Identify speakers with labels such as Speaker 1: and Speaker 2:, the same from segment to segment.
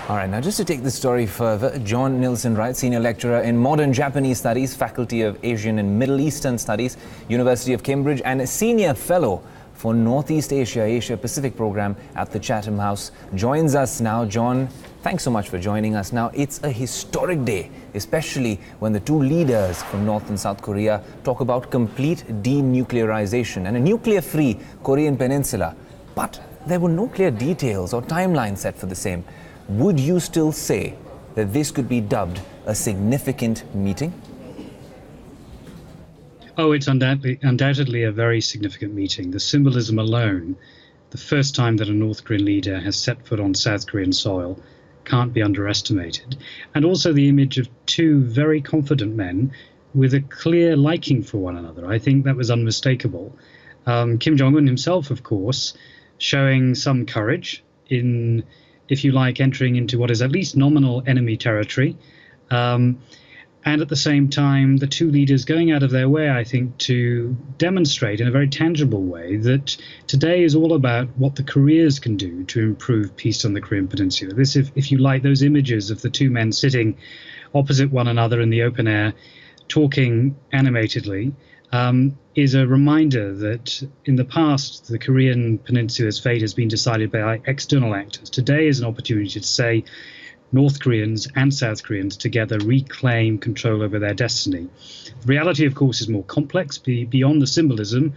Speaker 1: All right, now just to take the story further, John Nilsson-Wright, Senior Lecturer in Modern Japanese Studies, Faculty of Asian and Middle Eastern Studies, University of Cambridge, and a Senior Fellow for Northeast Asia, Asia Pacific Program at the Chatham House, joins us now. John, thanks so much for joining us. Now, it's a historic day, especially when the two leaders from North and South Korea talk about complete denuclearization and a nuclear-free Korean peninsula. But there were no clear details or timelines set for the same. Would you still say that this could be dubbed a significant meeting?
Speaker 2: Oh, it's undoubtedly a very significant meeting. The symbolism alone, the first time that a North Korean leader has set foot on South Korean soil, can't be underestimated. And also the image of two very confident men with a clear liking for one another. I think that was unmistakable. Kim Jong-Un himself, of course, showing some courage in, if you like, entering into what is at least nominal enemy territory. And at the same time, the two leaders going out of their way, I think, to demonstrate in a very tangible way that today is all about what the Koreas can do to improve peace on the Korean Peninsula. This, if you like, those images of the two men sitting opposite one another in the open air, talking animatedly, is a reminder that in the past, the Korean Peninsula's fate has been decided by external actors. Today is an opportunity to say North Koreans and South Koreans together reclaim control over their destiny. The reality, of course, is more complex. Beyond the symbolism,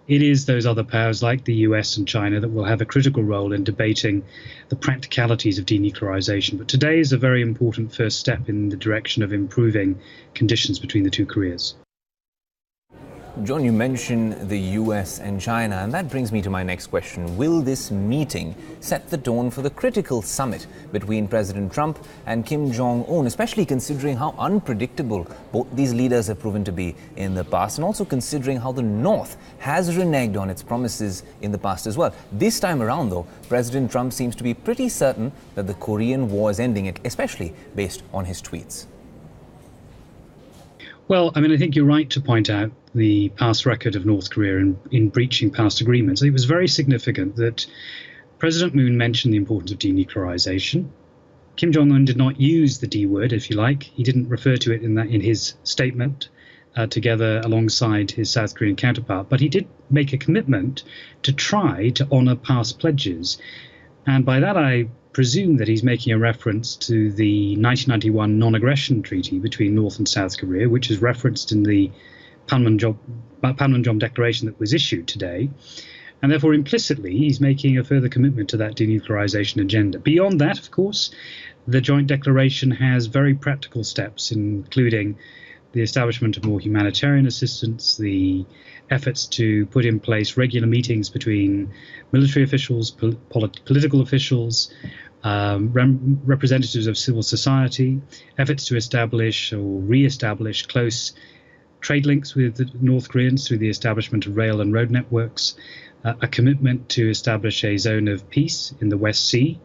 Speaker 2: it is those other powers like the US and China that will have a critical role in debating the practicalities of denuclearization. But today is a very important first step in the direction of improving conditions between the two Koreas.
Speaker 1: John, you mentioned the US and China, and that brings me to my next question. Will this meeting set the tone for the critical summit between President Trump and Kim Jong-Un, especially considering how unpredictable both these leaders have proven to be in the past, and also considering how the North has reneged on its promises in the past as well? This time around, though, President Trump seems to be pretty certain that the Korean War is ending, especially based on his tweets.
Speaker 2: Well, I mean, I think you're right to point out the past record of North Korea in breaching past agreements. It was very significant that President Moon mentioned the importance of denuclearization. Kim Jong-un did not use the D word, if you like. He didn't refer to it in his statement together alongside his South Korean counterpart. But he did make a commitment to try to honor past pledges. And by that, I presume that he's making a reference to the 1991 non-aggression treaty between North and South Korea, which is referenced in the Panmunjom Declaration that was issued today. And therefore, implicitly, he's making a further commitment to that denuclearization agenda. Beyond that, of course, the joint declaration has very practical steps, including the establishment of more humanitarian assistance, the efforts to put in place regular meetings between military officials, political officials, representatives of civil society, efforts to establish or re-establish close trade links with the North Koreans through the establishment of rail and road networks, a commitment to establish a zone of peace in the West Sea,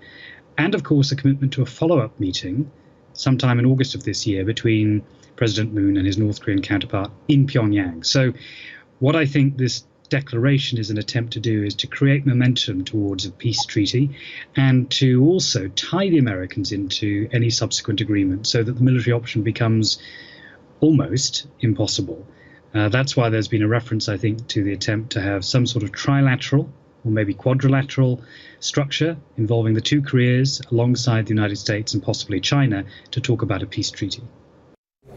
Speaker 2: and of course a commitment to a follow-up meeting sometime in August of this year between President Moon and his North Korean counterpart in Pyongyang. So what I think this declaration is an attempt to do is to create momentum towards a peace treaty and to also tie the Americans into any subsequent agreement so that the military option becomes almost impossible. That's why there's been a reference, I think, to the attempt to have some sort of trilateral or maybe quadrilateral structure involving the two Koreas alongside the United States and possibly China to talk about a peace treaty.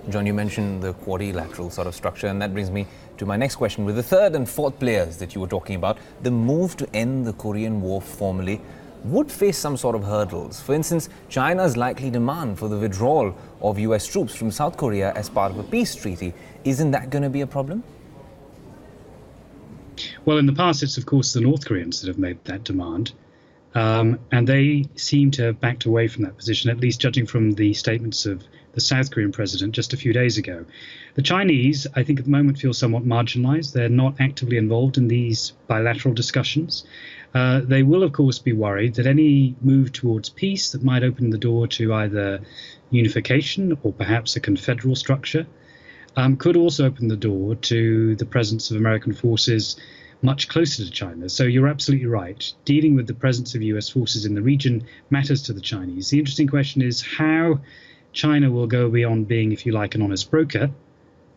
Speaker 1: John, you mentioned the quadrilateral sort of structure, and that brings me to my next question. With the third and fourth players that you were talking about, the move to end the Korean War formally would face some sort of hurdles. For instance, China's likely demand for the withdrawal of US troops from South Korea as part of a peace treaty. Isn't that going to be a problem?
Speaker 2: Well, in the past, it's of course the North Koreans that have made that demand. And they seem to have backed away from that position, at least judging from the statements of the South Korean president just a few days ago. The Chinese, I think at the moment, feel somewhat marginalized. They're not actively involved in these bilateral discussions. They will, of course, be worried that any move towards peace that might open the door to either unification or perhaps a confederal structure could also open the door to the presence of American forces much closer to China. So you're absolutely right. Dealing with the presence of US forces in the region matters to the Chinese. The interesting question is how China will go beyond being, if you like, an honest broker,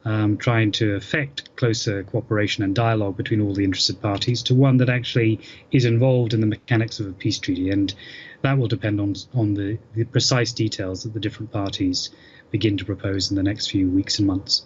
Speaker 2: trying to affect closer cooperation and dialogue between all the interested parties, to one that actually is involved in the mechanics of a peace treaty. And that will depend on the precise details that the different parties begin to propose in the next few weeks and months.